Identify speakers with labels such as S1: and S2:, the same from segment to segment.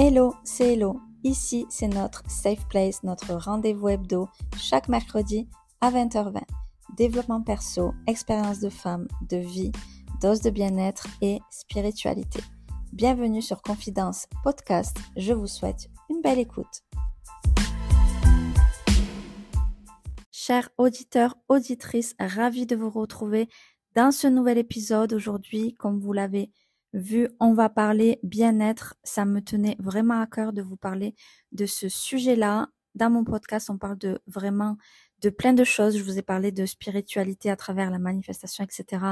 S1: Hello, c'est Hello. Ici, c'est notre Safe Place, notre rendez-vous hebdo, chaque mercredi à 20h20. Développement perso, expérience de femme, de vie, dose de bien-être et spiritualité. Bienvenue sur Confidence Podcast. Je vous souhaite une belle écoute. Chers auditeurs, auditrices, ravis de vous retrouver dans ce nouvel épisode. Aujourd'hui, comme vous l'avez vu, on va parler bien-être. Ça me tenait vraiment à cœur de vous parler de ce sujet-là. Dans mon podcast, on parle de plein de choses. Je vous ai parlé de spiritualité à travers la manifestation, etc.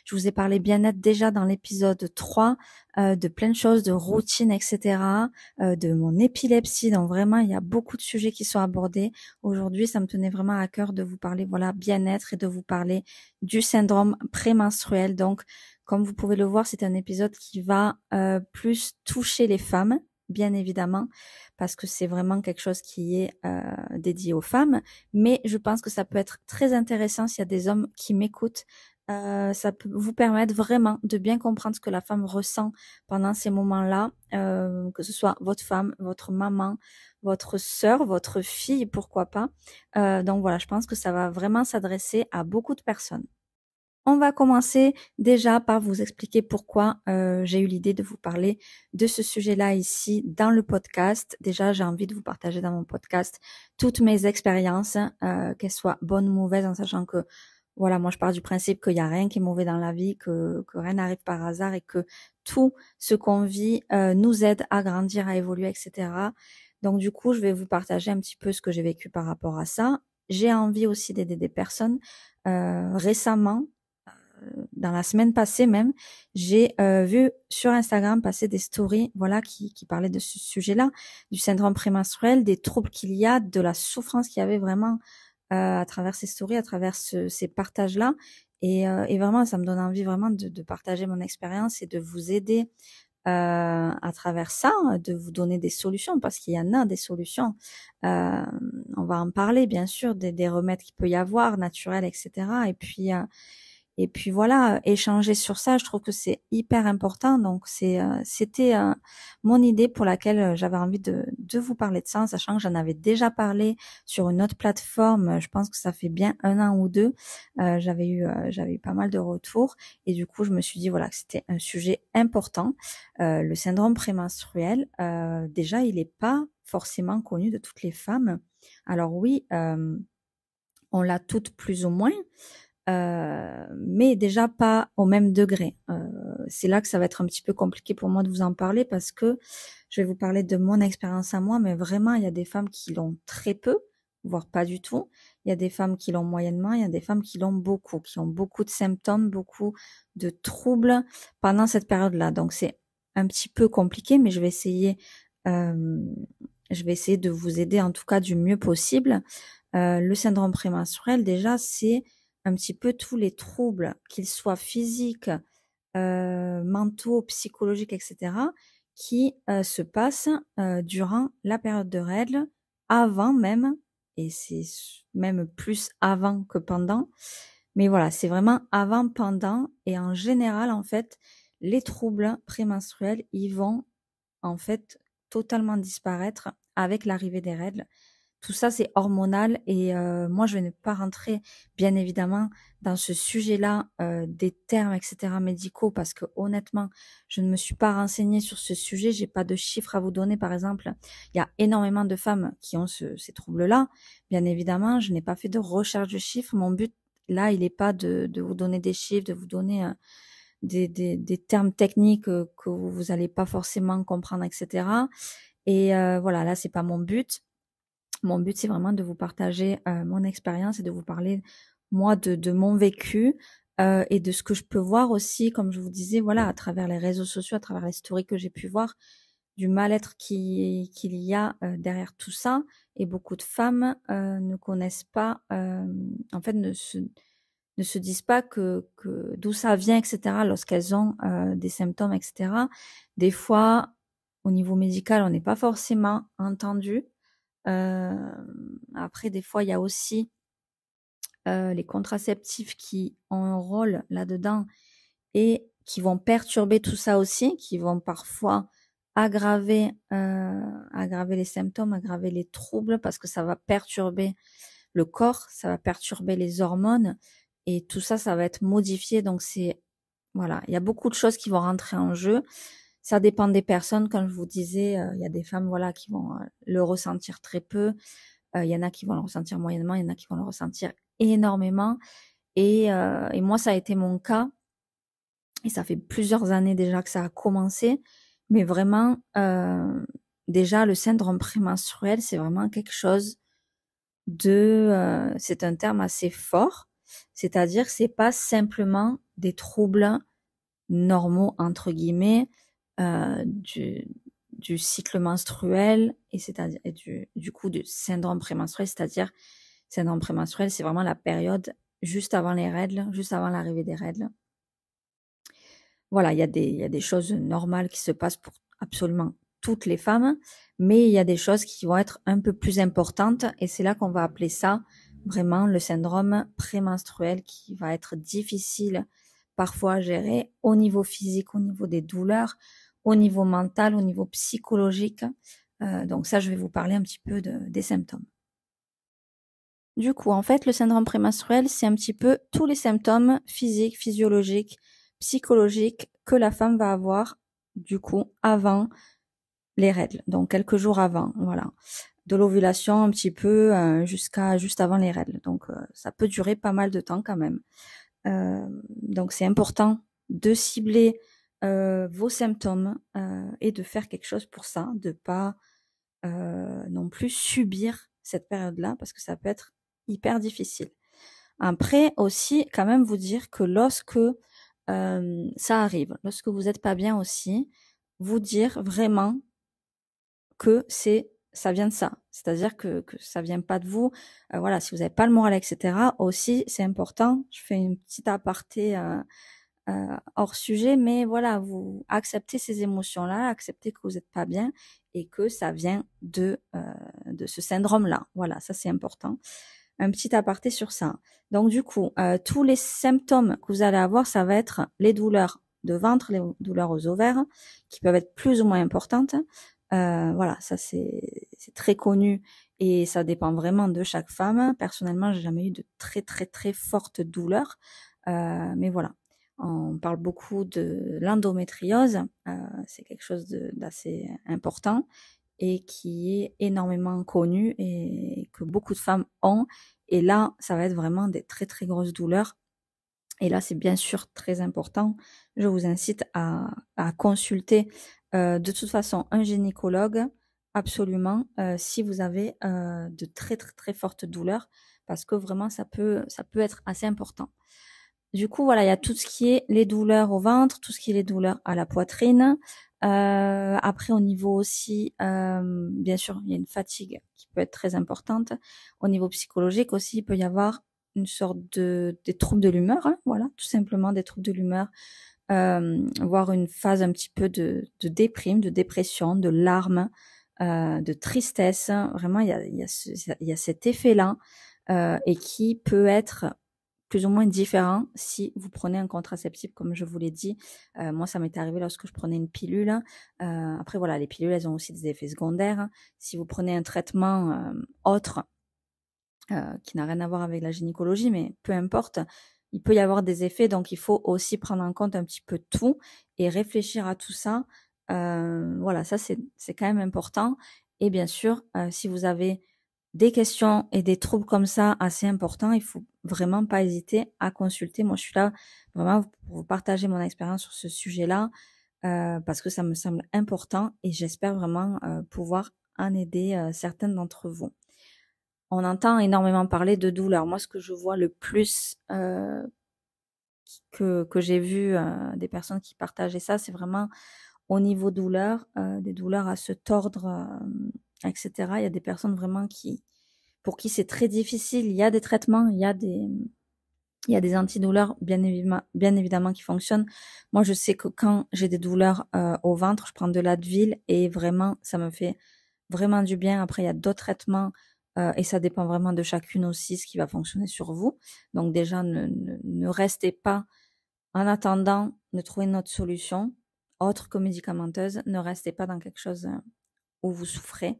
S1: Je vous ai parlé bien-être déjà dans l'épisode 3, de plein de choses, de routine, etc., de mon épilepsie. Donc vraiment, il y a beaucoup de sujets qui sont abordés. Aujourd'hui, ça me tenait vraiment à cœur de vous parler, bien-être et de vous parler du syndrome prémenstruel. Donc, comme vous pouvez le voir, c'est un épisode qui va plus toucher les femmes, bien évidemment, parce que c'est vraiment quelque chose qui est dédié aux femmes. Mais je pense que ça peut être très intéressant s'il y a des hommes qui m'écoutent. Ça peut vous permettre vraiment de bien comprendre ce que la femme ressent pendant ces moments-là, que ce soit votre femme, votre maman, votre sœur, votre fille, pourquoi pas. Donc voilà, je pense que ça va vraiment s'adresser à beaucoup de personnes. On va commencer déjà par vous expliquer pourquoi j'ai eu l'idée de vous parler de ce sujet-là ici dans le podcast. Déjà, j'ai envie de vous partager dans mon podcast toutes mes expériences, qu'elles soient bonnes ou mauvaises, en sachant que voilà, moi je pars du principe qu'il n'y a rien qui est mauvais dans la vie, que rien n'arrive par hasard et que tout ce qu'on vit nous aide à grandir, à évoluer, etc. Donc du coup, je vais vous partager un petit peu ce que j'ai vécu par rapport à ça. J'ai envie aussi d'aider des personnes. Récemment, dans la semaine passée même, j'ai vu sur Instagram passer des stories, voilà, qui parlaient de ce sujet-là, du syndrome prémenstruel, des troubles qu'il y a, de la souffrance qu'il y avait vraiment à travers ces stories, à travers ces partages-là. Et vraiment, ça me donne envie vraiment de partager mon expérience et de vous aider à travers ça, de vous donner des solutions, parce qu'il y en a des solutions. On va en parler, bien sûr, des remèdes qu'il peut y avoir, naturels, etc. Et puis voilà, échanger sur ça, je trouve que c'est hyper important. Donc c'était mon idée pour laquelle j'avais envie de vous parler de ça, en sachant que j'en avais déjà parlé sur une autre plateforme. Je pense que ça fait bien 1 an ou 2. J'avais eu pas mal de retours et du coup je me suis dit voilà que c'était un sujet important. Le syndrome prémenstruel, déjà il n'est pas forcément connu de toutes les femmes. Alors oui, on l'a toutes plus ou moins. Mais déjà pas au même degré. C'est là que ça va être un petit peu compliqué pour moi de vous en parler parce que je vais vous parler de mon expérience à moi, mais vraiment, il y a des femmes qui l'ont très peu, voire pas du tout. Il y a des femmes qui l'ont moyennement, il y a des femmes qui l'ont beaucoup, qui ont beaucoup de symptômes, beaucoup de troubles pendant cette période-là. Donc c'est un petit peu compliqué, mais euh, je vais essayer de vous aider en tout cas du mieux possible. Le syndrome prémenstruel, déjà, c'est un petit peu tous les troubles, qu'ils soient physiques, mentaux, psychologiques, etc., qui se passent durant la période de règles, avant même, et c'est même plus avant que pendant. Mais voilà, c'est vraiment avant, pendant, et en général, en fait, les troubles prémenstruels, ils vont en fait totalement disparaître avec l'arrivée des règles. Tout ça, c'est hormonal et moi, je vais ne pas rentrer, bien évidemment, dans ce sujet-là des termes, etc., médicaux, parce que honnêtement, je ne me suis pas renseignée sur ce sujet. J'ai pas de chiffres à vous donner, par exemple. Il y a énormément de femmes qui ont ces troubles-là. Bien évidemment, je n'ai pas fait de recherche de chiffres. Mon but, là, il n'est pas de vous donner des chiffres, de vous donner des termes techniques que vous allez pas forcément comprendre, etc. Et voilà, là, c'est pas mon but. Mon but, c'est vraiment de vous partager mon expérience et de vous parler, moi, de mon vécu et de ce que je peux voir aussi, comme je vous disais, voilà, à travers les réseaux sociaux, à travers les stories que j'ai pu voir, du mal-être qu'il y a derrière tout ça. Et beaucoup de femmes ne connaissent pas, en fait, ne se disent pas que d'où ça vient, etc., lorsqu'elles ont des symptômes, etc. Des fois, au niveau médical, on n'est pas forcément entendu. Après, des fois, il y a aussi les contraceptifs qui ont un rôle là-dedans et qui vont perturber tout ça aussi, qui vont parfois aggraver les symptômes, aggraver les troubles, parce que ça va perturber le corps, ça va perturber les hormones, et tout ça, ça va être modifié. Donc voilà, il y a beaucoup de choses qui vont rentrer en jeu. Ça dépend des personnes, comme je vous disais, il y a des femmes, voilà, qui vont le ressentir très peu. Il y en a qui vont le ressentir moyennement, il y en a qui vont le ressentir énormément. Et moi, ça a été mon cas. Et ça fait plusieurs années déjà que ça a commencé. Mais vraiment, déjà, le syndrome prémenstruel, c'est vraiment quelque chose c'est un terme assez fort. C'est-à-dire, c'est pas simplement des troubles normaux, entre guillemets, du cycle menstruel, et c'est-à-dire, et du coup, du syndrome prémenstruel, c'est-à-dire, syndrome prémenstruel, c'est vraiment la période juste avant les règles, juste avant l'arrivée des règles. Voilà, il y a des choses normales qui se passent pour absolument toutes les femmes, mais il y a des choses qui vont être un peu plus importantes, et c'est là qu'on va appeler ça vraiment le syndrome prémenstruel, qui va être difficile parfois à gérer au niveau physique, au niveau des douleurs, au niveau mental, au niveau psychologique. Donc ça, je vais vous parler un petit peu des symptômes. Du coup, en fait, le syndrome prémenstruel, c'est un petit peu tous les symptômes physiques, physiologiques, psychologiques que la femme va avoir, du coup, avant les règles. Donc, quelques jours avant, voilà. De l'ovulation un petit peu jusqu'à juste avant les règles. Donc, ça peut durer pas mal de temps quand même. Donc, c'est important de cibler vos symptômes et de faire quelque chose pour ça, de pas non plus subir cette période-là, parce que ça peut être hyper difficile. Après aussi, quand même vous dire que lorsque ça arrive, lorsque vous n'êtes pas bien aussi, vous dire vraiment que ça vient de ça. C'est-à-dire que ça vient pas de vous. Voilà, si vous n'avez pas le moral, etc. Aussi, c'est important. Je fais une petite aparté hors sujet, mais voilà, vous acceptez ces émotions-là, acceptez que vous n'êtes pas bien et que ça vient de ce syndrome-là. Voilà, ça c'est important. Un petit aparté sur ça. Donc du coup, tous les symptômes que vous allez avoir, ça va être les douleurs de ventre, les douleurs aux ovaires, qui peuvent être plus ou moins importantes. Voilà, ça c'est très connu et ça dépend vraiment de chaque femme. Personnellement, j'ai jamais eu de très très très fortes douleurs, mais voilà. On parle beaucoup de l'endométriose, c'est quelque chose d'assez important et qui est énormément connu et que beaucoup de femmes ont. Et là, ça va être vraiment des très très grosses douleurs. Et là, c'est bien sûr très important. Je vous incite à consulter de toute façon un gynécologue, absolument, si vous avez de très très très fortes douleurs, parce que vraiment ça peut être assez important. Du coup, voilà, il y a tout ce qui est les douleurs au ventre, tout ce qui est les douleurs à la poitrine. Après, au niveau aussi, bien sûr, il y a une fatigue qui peut être très importante. Au niveau psychologique aussi, il peut y avoir une sorte des troubles de l'humeur, hein, voilà, tout simplement des troubles de l'humeur, voire une phase un petit peu de déprime, de dépression, de larmes, de tristesse. Vraiment, il y a cet effet-là et qui peut être plus ou moins différent si vous prenez un contraceptif, comme je vous l'ai dit. Moi, ça m'est arrivé lorsque je prenais une pilule. Après, voilà, les pilules, elles ont aussi des effets secondaires. Si vous prenez un traitement autre, qui n'a rien à voir avec la gynécologie, mais peu importe, il peut y avoir des effets. Donc, il faut aussi prendre en compte un petit peu tout et réfléchir à tout ça. Voilà, ça, c'est quand même important. Et bien sûr, si vous avez des questions et des troubles comme ça assez importants, il faut vraiment pas hésiter à consulter. Moi, je suis là vraiment pour vous partager mon expérience sur ce sujet-là, parce que ça me semble important et j'espère vraiment pouvoir en aider certaines d'entre vous. On entend énormément parler de douleur. Moi, ce que je vois le plus que j'ai vu des personnes qui partageaient ça, c'est vraiment au niveau douleur, des douleurs à se tordre, etc. Il y a des personnes vraiment pour qui c'est très difficile. Il y a des traitements, il y a des antidouleurs, bien évidemment, qui fonctionnent. Moi, je sais que quand j'ai des douleurs au ventre, je prends de l'Advil et vraiment, ça me fait vraiment du bien. Après, il y a d'autres traitements et ça dépend vraiment de chacune aussi, ce qui va fonctionner sur vous. Donc déjà, ne restez pas en attendant de trouver une autre solution. autre que médicamenteuse. Ne restez pas dans quelque chose où vous souffrez.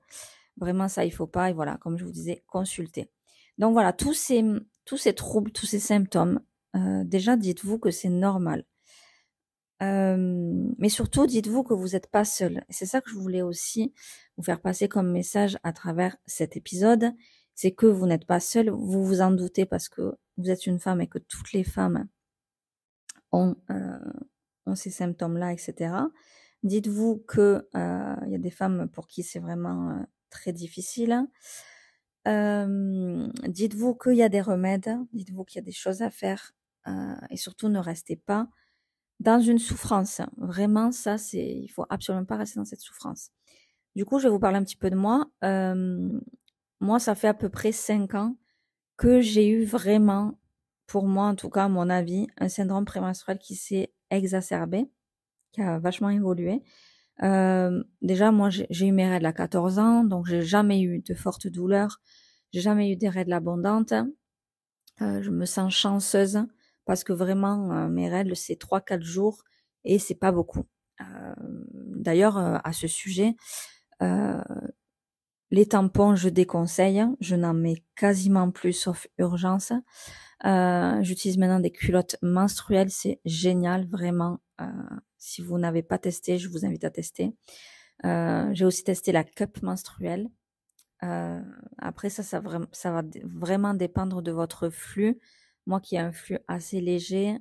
S1: Vraiment, ça, il faut pas. Et voilà, comme je vous disais, consultez. Donc voilà, tous ces troubles, tous ces symptômes, déjà, dites-vous que c'est normal. Mais surtout, dites-vous que vous n'êtes pas seul. Et c'est ça que je voulais aussi vous faire passer comme message à travers cet épisode. C'est que vous n'êtes pas seul. Vous vous en doutez parce que vous êtes une femme et que toutes les femmes ont ces symptômes-là, etc. Dites-vous que il y a des femmes pour qui c'est vraiment très difficile. Dites-vous qu'il y a des remèdes. Dites-vous qu'il y a des choses à faire. Et surtout, ne restez pas dans une souffrance. Vraiment, ça, il faut absolument pas rester dans cette souffrance. Du coup, je vais vous parler un petit peu de moi. Moi, ça fait à peu près 5 ans que j'ai eu vraiment, pour moi en tout cas, à mon avis, un syndrome prémenstruel qui s'est exacerbé, qui a vachement évolué. Déjà, moi, j'ai eu mes règles à 14 ans, donc j'ai jamais eu de fortes douleurs. J'ai jamais eu des règles abondantes. Je me sens chanceuse parce que vraiment, mes règles, c'est 3-4 jours et c'est pas beaucoup. D'ailleurs, à ce sujet, les tampons, je déconseille. Je n'en mets quasiment plus sauf urgence. J'utilise maintenant des culottes menstruelles. C'est génial, vraiment. Si vous n'avez pas testé, je vous invite à tester. J'ai aussi testé la cup menstruelle. Après, ça va vraiment dépendre de votre flux. Moi qui ai un flux assez léger,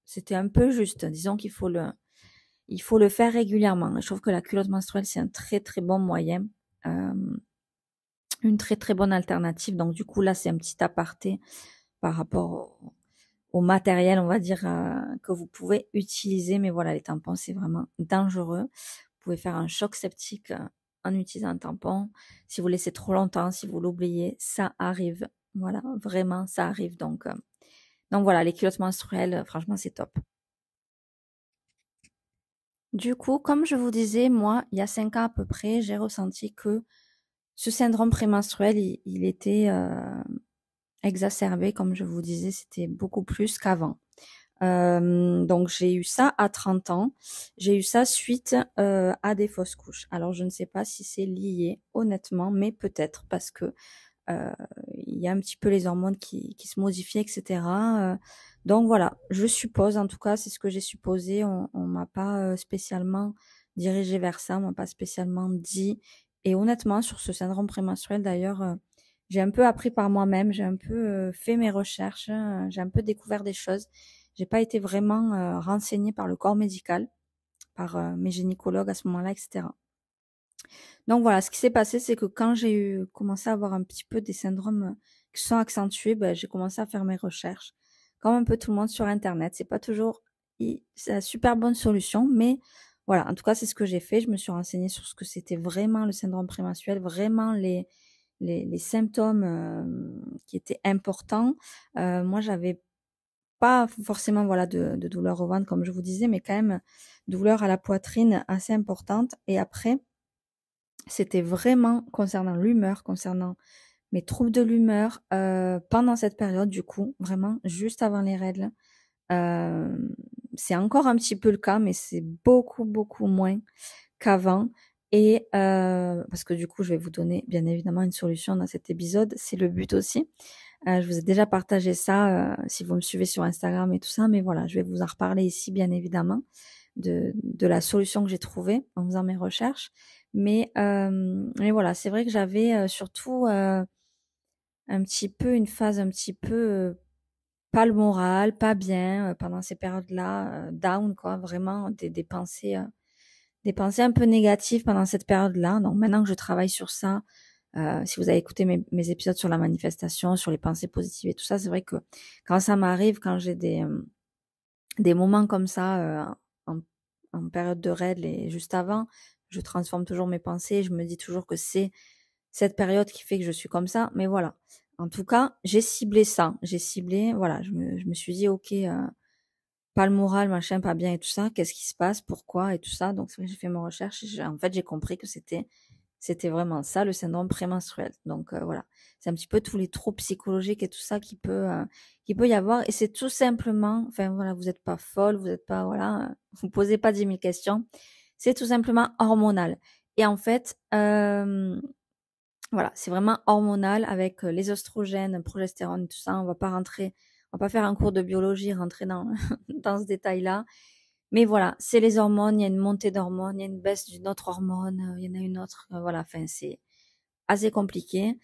S1: c'était un peu juste. Disons qu'il faut le faire régulièrement. Je trouve que la culotte menstruelle, c'est un très très bon moyen. Une très très bonne alternative. Donc du coup, là, c'est un petit aparté par rapport au matériel, on va dire, que vous pouvez utiliser. Mais voilà, les tampons, c'est vraiment dangereux. Vous pouvez faire un choc septique en utilisant un tampon. Si vous laissez trop longtemps, si vous l'oubliez, ça arrive. Voilà, vraiment, ça arrive. Donc voilà, les culottes menstruelles, franchement, c'est top. Du coup, comme je vous disais, moi, il y a 5 ans à peu près, j'ai ressenti que ce syndrome prémenstruel, il était exacerbé, comme je vous disais, c'était beaucoup plus qu'avant. Donc j'ai eu ça à 30 ans. J'ai eu ça suite à des fausses couches. Alors je ne sais pas si c'est lié, honnêtement, mais peut-être parce que euh, il y a un petit peu les hormones qui se modifient, etc. Donc voilà, je suppose, en tout cas, c'est ce que j'ai supposé. On m'a pas spécialement dirigé vers ça, on m'a pas spécialement dit. Et honnêtement, sur ce syndrome prémenstruel, d'ailleurs, j'ai un peu appris par moi-même, j'ai un peu fait mes recherches, j'ai un peu découvert des choses. J'ai pas été vraiment renseignée par le corps médical, par mes gynécologues à ce moment-là, etc. Donc voilà, ce qui s'est passé, c'est que quand j'ai commencé à avoir un petit peu des syndromes qui sont accentués, ben, j'ai commencé à faire mes recherches, comme un peu tout le monde sur Internet. C'est pas toujours c'est la super bonne solution, mais voilà, en tout cas, c'est ce que j'ai fait. Je me suis renseignée sur ce que c'était vraiment le syndrome prémenstruel, vraiment les symptômes qui étaient importants. Moi, j'avais pas forcément voilà de douleurs au ventre, comme je vous disais, mais quand même douleurs à la poitrine assez importantes. Et après, c'était vraiment concernant l'humeur, concernant mes troubles de l'humeur pendant cette période, du coup, vraiment juste avant les règles. Euh, c'est encore un petit peu le cas, mais c'est beaucoup, beaucoup moins qu'avant. Et parce que du coup, je vais vous donner bien évidemment une solution dans cet épisode. C'est le but aussi. Je vous ai déjà partagé ça si vous me suivez sur Instagram et tout ça, mais voilà, je vais vous en reparler ici, bien évidemment, de la solution que j'ai trouvée en faisant mes recherches. Mais voilà, c'est vrai que j'avais surtout un petit peu une phase un petit peu pas le moral, pas bien pendant ces périodes-là, down quoi, vraiment des pensées un peu négatives pendant cette période-là. Donc maintenant que je travaille sur ça, si vous avez écouté mes épisodes sur la manifestation, sur les pensées positives et tout ça, c'est vrai que quand ça m'arrive, quand j'ai des moments comme ça en, en période de règles et juste avant, je transforme toujours mes pensées. Je me dis toujours que c'est cette période qui fait que je suis comme ça. Mais voilà. En tout cas, j'ai ciblé ça. J'ai ciblé, voilà, je me suis dit, ok, pas le moral, machin, pas bien et tout ça. Qu'est-ce qui se passe? Pourquoi? Et tout ça. Donc, c'est vrai que j'ai fait mes recherches. En fait, j'ai compris que c'était C'était vraiment ça, le syndrome prémenstruel. Donc voilà, c'est un petit peu tous les troubles psychologiques et tout ça qui peut y avoir. Et c'est tout simplement, enfin voilà, vous n'êtes pas folle, vous n'êtes pas, voilà, vous posez pas 10 000 questions. C'est tout simplement hormonal. Et en fait, voilà, c'est vraiment hormonal avec les oestrogènes, progestérone, tout ça. On va pas faire un cours de biologie, rentrer dans, dans ce détail-là. Mais voilà, c'est les hormones, il y a une montée d'hormones, il y a une baisse d'une autre hormone, il y en a une autre, voilà, enfin, c'est assez compliqué.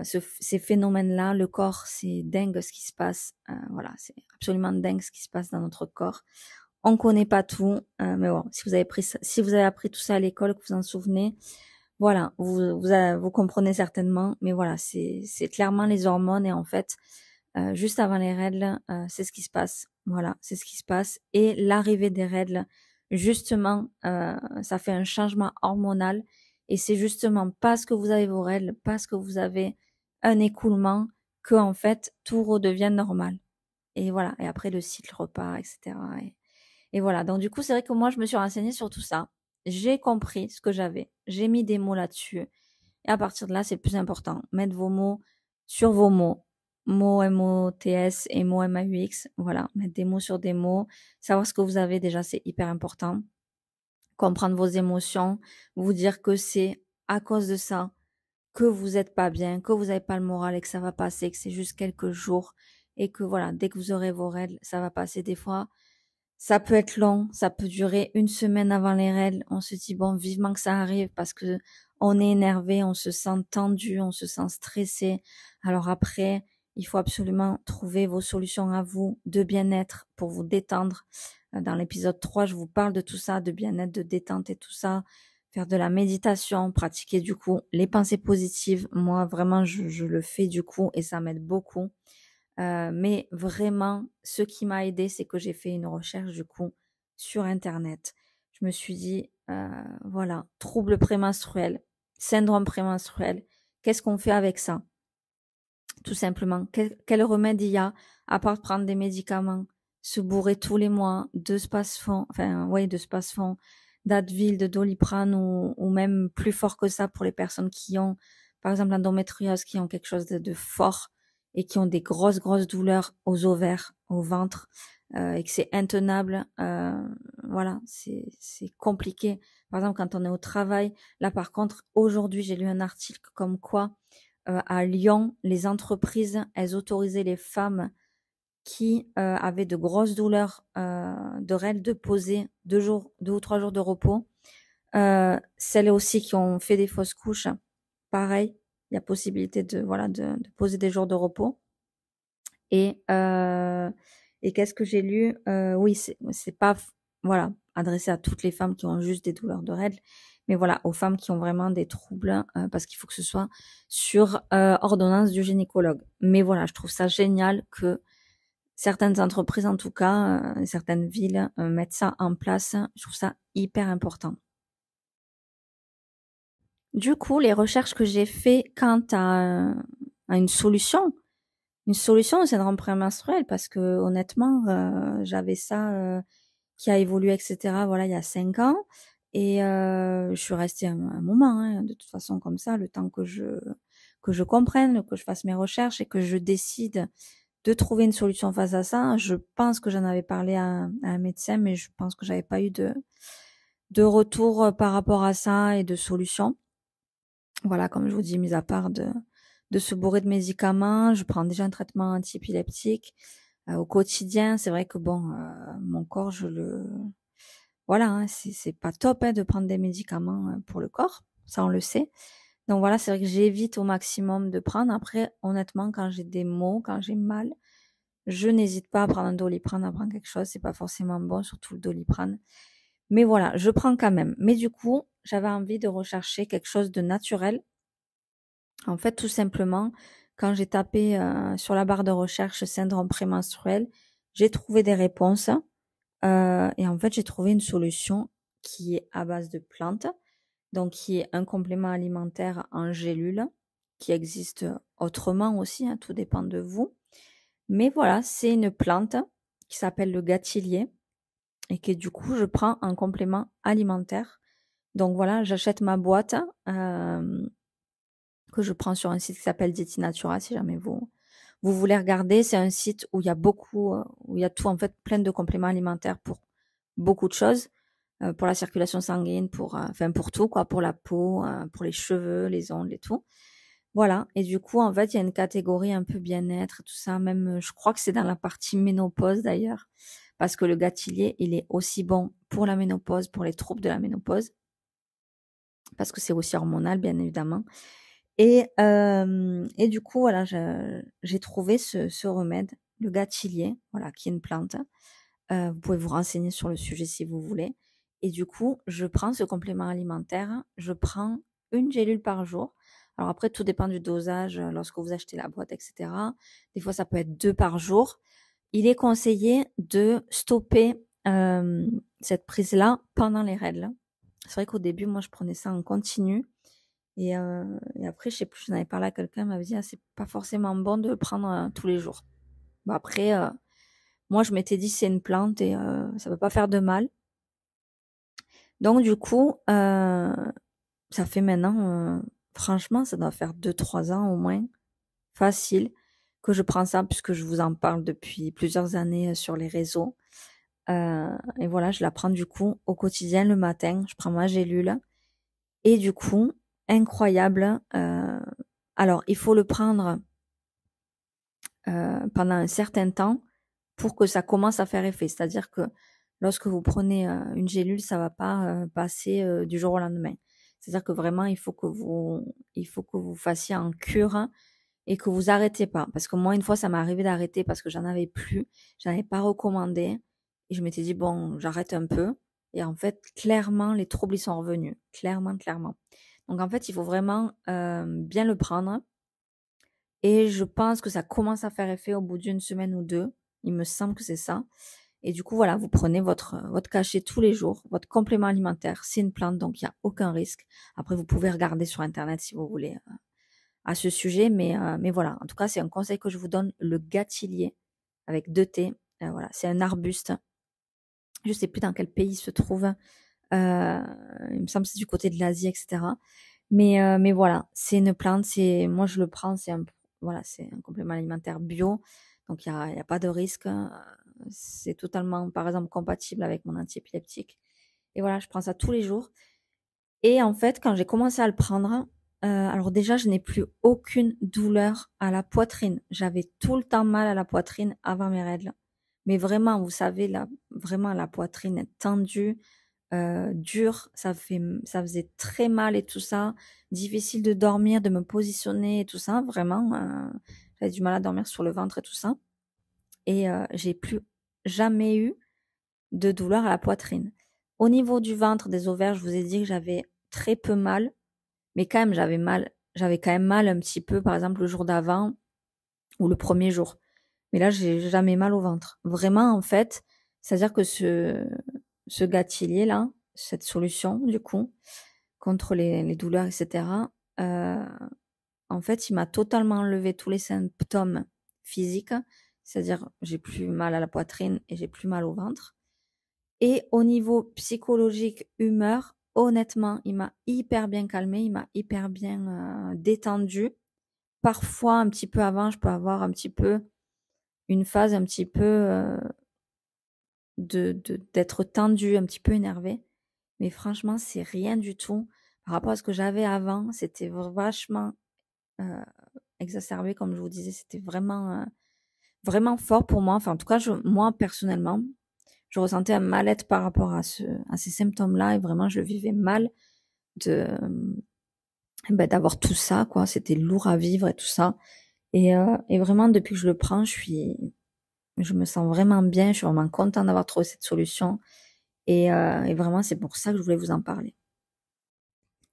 S1: Ces phénomènes-là, le corps, c'est dingue ce qui se passe. Voilà, c'est absolument dingue ce qui se passe dans notre corps. On connaît pas tout, mais bon, si vous avez appris tout ça à l'école, que vous en souvenez, voilà, vous comprenez certainement. Mais voilà, c'est clairement les hormones et en fait, juste avant les règles, c'est ce qui se passe. Voilà, c'est ce qui se passe. Et l'arrivée des règles, justement, ça fait un changement hormonal. Et c'est justement parce que vous avez vos règles, parce que vous avez un écoulement, que en fait, tout redevient normal. Et voilà. Et après, le cycle repart, etc. Et voilà. Donc, du coup, c'est vrai que moi, je me suis renseignée sur tout ça. J'ai compris ce que j'avais. J'ai mis des mots là-dessus. Et à partir de là, c'est le plus important. Mettre vos mots sur vos mots. Mots M-O-T-S et mots M-A-U-X. Voilà. Mettre des mots sur des mots. Savoir ce que vous avez déjà, c'est hyper important. Comprendre vos émotions. Vous dire que c'est à cause de ça que vous êtes pas bien, que vous n'avez pas le moral et que ça va passer, que c'est juste quelques jours et que voilà, dès que vous aurez vos règles, ça va passer. Des fois, ça peut être long, ça peut durer une semaine avant les règles. On se dit bon, vivement que ça arrive parce que on est énervé, on se sent tendu, on se sent stressé. Alors après, il faut absolument trouver vos solutions à vous de bien-être pour vous détendre. Dans l'épisode 3, je vous parle de tout ça, de bien-être, de détente et tout ça. Faire de la méditation, pratiquer du coup les pensées positives. Moi, vraiment, je le fais du coup et ça m'aide beaucoup. Mais vraiment, ce qui m'a aidé, c'est que j'ai fait une recherche du coup sur Internet. Je me suis dit, voilà, trouble prémenstruel, syndrome prémenstruel, qu'est-ce qu'on fait avec ça? Tout simplement, quel remède il y a à part prendre des médicaments, se bourrer tous les mois de Spasfon, enfin ouais, de Spasfon, d'Advil, de Doliprane ou même plus fort que ça pour les personnes qui ont, par exemple, l'endométriose, qui ont quelque chose de fort et qui ont des grosses douleurs aux ovaires, au ventre, et que c'est intenable. Voilà, c'est compliqué. Par exemple, quand on est au travail, là par contre, aujourd'hui, j'ai lu un article comme quoi à Lyon, les entreprises, elles autorisaient les femmes qui avaient de grosses douleurs de règles de poser 2 ou 3 jours de repos. Celles aussi qui ont fait des fausses couches, pareil, il y a possibilité de voilà de poser des jours de repos. Et qu'est-ce que j'ai lu? Oui, c'est pas voilà adressé à toutes les femmes qui ont juste des douleurs de règles, mais voilà aux femmes qui ont vraiment des troubles parce qu'il faut que ce soit sur ordonnance du gynécologue. Mais voilà, je trouve ça génial que certaines entreprises, en tout cas, certaines villes mettent ça en place. Je trouve ça hyper important. Du coup, les recherches que j'ai fait quant à une solution au syndrome prémenstruel parce que honnêtement, j'avais ça qui a évolué, etc. Voilà, il y a 5 ans et je suis restée un moment, hein, de toute façon comme ça, le temps que je comprenne, que je fasse mes recherches et que je décide de trouver une solution face à ça. Je pense que j'en avais parlé à un médecin, mais je pense que j'avais pas eu de retour par rapport à ça et de solution. Voilà, comme je vous dis, mis à part de se bourrer de médicaments, je prends déjà un traitement antiépileptique au quotidien. C'est vrai que bon, mon corps, voilà, hein, c'est pas top hein, de prendre des médicaments pour le corps, ça on le sait. Donc voilà, c'est vrai que j'évite au maximum de prendre. Après, honnêtement, quand j'ai des maux, quand j'ai mal, je n'hésite pas à prendre un Doliprane, à prendre quelque chose. C'est pas forcément bon, surtout le Doliprane. Mais voilà, je prends quand même. Mais du coup, j'avais envie de rechercher quelque chose de naturel. En fait, tout simplement, quand j'ai tapé sur la barre de recherche syndrome prémenstruel, j'ai trouvé des réponses et en fait, j'ai trouvé une solution qui est à base de plantes, donc qui est un complément alimentaire en gélule, qui existe autrement aussi, hein, tout dépend de vous. Mais voilà, c'est une plante qui s'appelle le gâtillier et que du coup, je prends en complément alimentaire. Donc voilà, j'achète ma boîte que je prends sur un site qui s'appelle Dieti Natura, si jamais vous voulez regarder. C'est un site où il y a beaucoup, où il y a tout en fait, plein de compléments alimentaires pour beaucoup de choses, pour la circulation sanguine, enfin pour tout quoi, pour la peau, pour les cheveux, les ongles et tout. Voilà. Et du coup, en fait, il y a une catégorie un peu bien-être, tout ça. Même, je crois que c'est dans la partie ménopause d'ailleurs, parce que le gâtillier, il est aussi bon pour la ménopause, pour les troubles de la ménopause, parce que c'est aussi hormonal, bien évidemment. Et du coup, voilà, j'ai trouvé ce remède, le gâtillier, voilà, qui est une plante. Vous pouvez vous renseigner sur le sujet si vous voulez. Et du coup, je prends ce complément alimentaire, je prends une gélule par jour. Alors après, tout dépend du dosage lorsque vous achetez la boîte, etc. Des fois, ça peut être 2 par jour. Il est conseillé de stopper cette prise-là pendant les règles. C'est vrai qu'au début, moi, je prenais ça en continu. Et après, je sais plus, j'en avais parlé à quelqu'un, il m'avait dit, ah, c'est pas forcément bon de le prendre tous les jours. Bon, après, moi, je m'étais dit, c'est une plante et ça peut pas faire de mal. Donc, du coup, ça fait maintenant, franchement, ça doit faire 2-3 ans au moins, facile, que je prends ça puisque je vous en parle depuis plusieurs années sur les réseaux. Et voilà, je la prends du coup au quotidien le matin. Je prends ma gélule. Et du coup, incroyable. Alors, il faut le prendre pendant un certain temps pour que ça commence à faire effet. C'est-à-dire que lorsque vous prenez une gélule, ça va pas passer du jour au lendemain. C'est-à-dire que vraiment, il faut que vous fassiez en cure et que vous arrêtez pas. Parce que moi, une fois, ça m'est arrivé d'arrêter parce que j'en avais plus, j'en avais pas recommandé et je m'étais dit bon, j'arrête un peu. Et en fait, clairement, les troubles ils sont revenus, clairement, clairement. Donc en fait, il faut vraiment bien le prendre. Et je pense que ça commence à faire effet au bout d'une semaine ou deux. Il me semble que c'est ça. Et du coup, voilà, vous prenez votre cachet tous les jours, votre complément alimentaire. C'est une plante, donc il n'y a aucun risque. Après, vous pouvez regarder sur Internet si vous voulez à ce sujet. Mais voilà, en tout cas, c'est un conseil que je vous donne, le gâtillier avec 2 T. Voilà, c'est un arbuste. Je sais plus dans quel pays il se trouve. Il me semble que c'est du côté de l'Asie, etc. Mais voilà, c'est une plante. Moi, je le prends. Voilà, c'est un complément alimentaire bio. Donc, il y a pas de risque. C'est totalement, par exemple, compatible avec mon antiépileptique. Et voilà, je prends ça tous les jours. Et en fait, quand j'ai commencé à le prendre, alors déjà, je n'ai plus aucune douleur à la poitrine. J'avais tout le temps mal à la poitrine avant mes règles. Mais vraiment, vous savez, là, vraiment, la poitrine est tendue, dure. Ça faisait très mal et tout ça. Difficile de dormir, de me positionner et tout ça. Vraiment, j'avais du mal à dormir sur le ventre et tout ça. Et j'ai plus jamais eu de douleur à la poitrine. Au niveau du ventre, des ovaires, je vous ai dit que j'avais très peu mal, mais quand même j'avais mal. J'avais quand même mal un petit peu, par exemple le jour d'avant ou le premier jour. Mais là, j'ai jamais mal au ventre. Vraiment, en fait, c'est-à-dire que ce gâtillier là, cette solution du coup contre les douleurs, etc. euh, En fait, il m'a totalement enlevé tous les symptômes physiques, c'est-à-dire j'ai plus mal à la poitrine et j'ai plus mal au ventre. Et au niveau psychologique, humeur, honnêtement, il m'a hyper bien calmé, il m'a hyper bien détendu. Parfois, un petit peu avant, je peux avoir un petit peu une phase un petit peu d'être tendue, un petit peu énervée. Mais franchement, c'est rien du tout par rapport à ce que j'avais avant. C'était vachement euh, exacerbé, comme je vous disais. C'était vraiment fort pour moi. Enfin, en tout cas, moi personnellement, je ressentais un mal-être par rapport à ces symptômes-là et vraiment, je le vivais mal de d'avoir tout ça, quoi. C'était lourd à vivre et tout ça. Et vraiment, depuis que je le prends, je me sens vraiment bien. Je suis vraiment contente d'avoir trouvé cette solution. Et vraiment, c'est pour ça que je voulais vous en parler.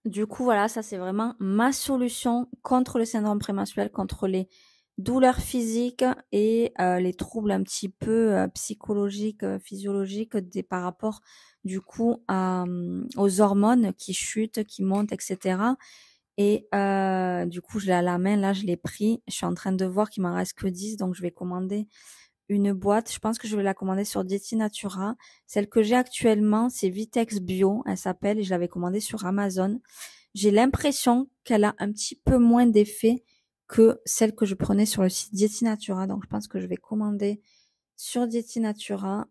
S1: Du coup, voilà, ça c'est vraiment ma solution contre le syndrome prémenstruel, contre les douleurs physiques et les troubles un petit peu psychologiques, physiologiques par rapport du coup aux hormones qui chutent, qui montent, etc. Et du coup, je l'ai à la main, là je l'ai pris. Je suis en train de voir qu'il m'en reste que 10, donc je vais commander une boîte, je pense que je vais la commander sur Dieti Natura. Celle que j'ai actuellement, c'est Vitex Bio, elle s'appelle, et je l'avais commandée sur Amazon. J'ai l'impression qu'elle a un petit peu moins d'effet que celle que je prenais sur le site Dieti Natura. Donc, je pense que je vais commander sur Dieti Natura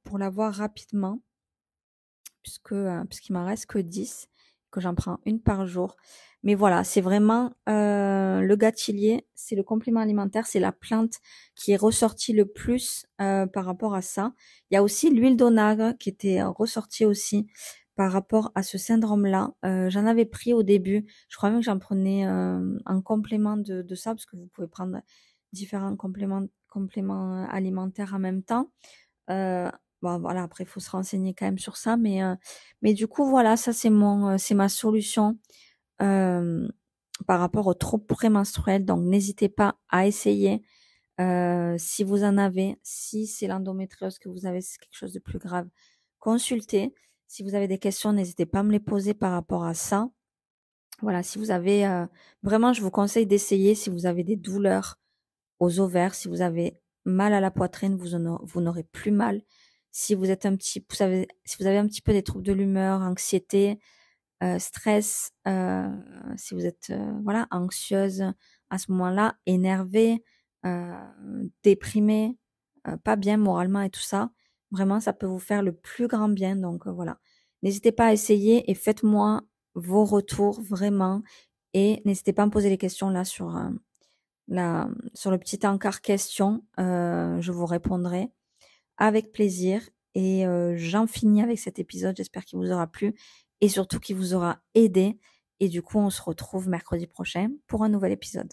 S1: pour l'avoir rapidement, puisqu'il m'en reste que 10, que j'en prends une par jour. Mais voilà, c'est vraiment le gâtillier, c'est le complément alimentaire, c'est la plante qui est ressortie le plus par rapport à ça. Il y a aussi l'huile d'onagre qui était ressortie aussi par rapport à ce syndrome-là. J'en avais pris au début, je crois même que j'en prenais en complément de ça, parce que vous pouvez prendre différents compléments alimentaires en même temps. Euh, bon, voilà, après, il faut se renseigner quand même sur ça, mais du coup, voilà, ça c'est ma solution euh, par rapport aux troubles prémenstruels. Donc, n'hésitez pas à essayer. Si vous en avez, si c'est l'endométriose que vous avez, c'est quelque chose de plus grave, consultez. Si vous avez des questions, n'hésitez pas à me les poser par rapport à ça. Voilà, si vous avez vraiment, je vous conseille d'essayer si vous avez des douleurs aux ovaires, si vous avez mal à la poitrine, vous n'aurez plus mal. Si vous êtes si vous avez un petit peu des troubles de l'humeur, anxiété, stress, si vous êtes voilà anxieuse à ce moment-là, énervée, déprimée, pas bien moralement et tout ça, vraiment ça peut vous faire le plus grand bien. Donc voilà, n'hésitez pas à essayer et faites-moi vos retours vraiment et n'hésitez pas à me poser les questions là sur le petit encart question. Je vous répondrai avec plaisir. Et j'en finis avec cet épisode. J'espère qu'il vous aura plu et surtout qu'il vous aura aidé. Et du coup, on se retrouve mercredi prochain pour un nouvel épisode.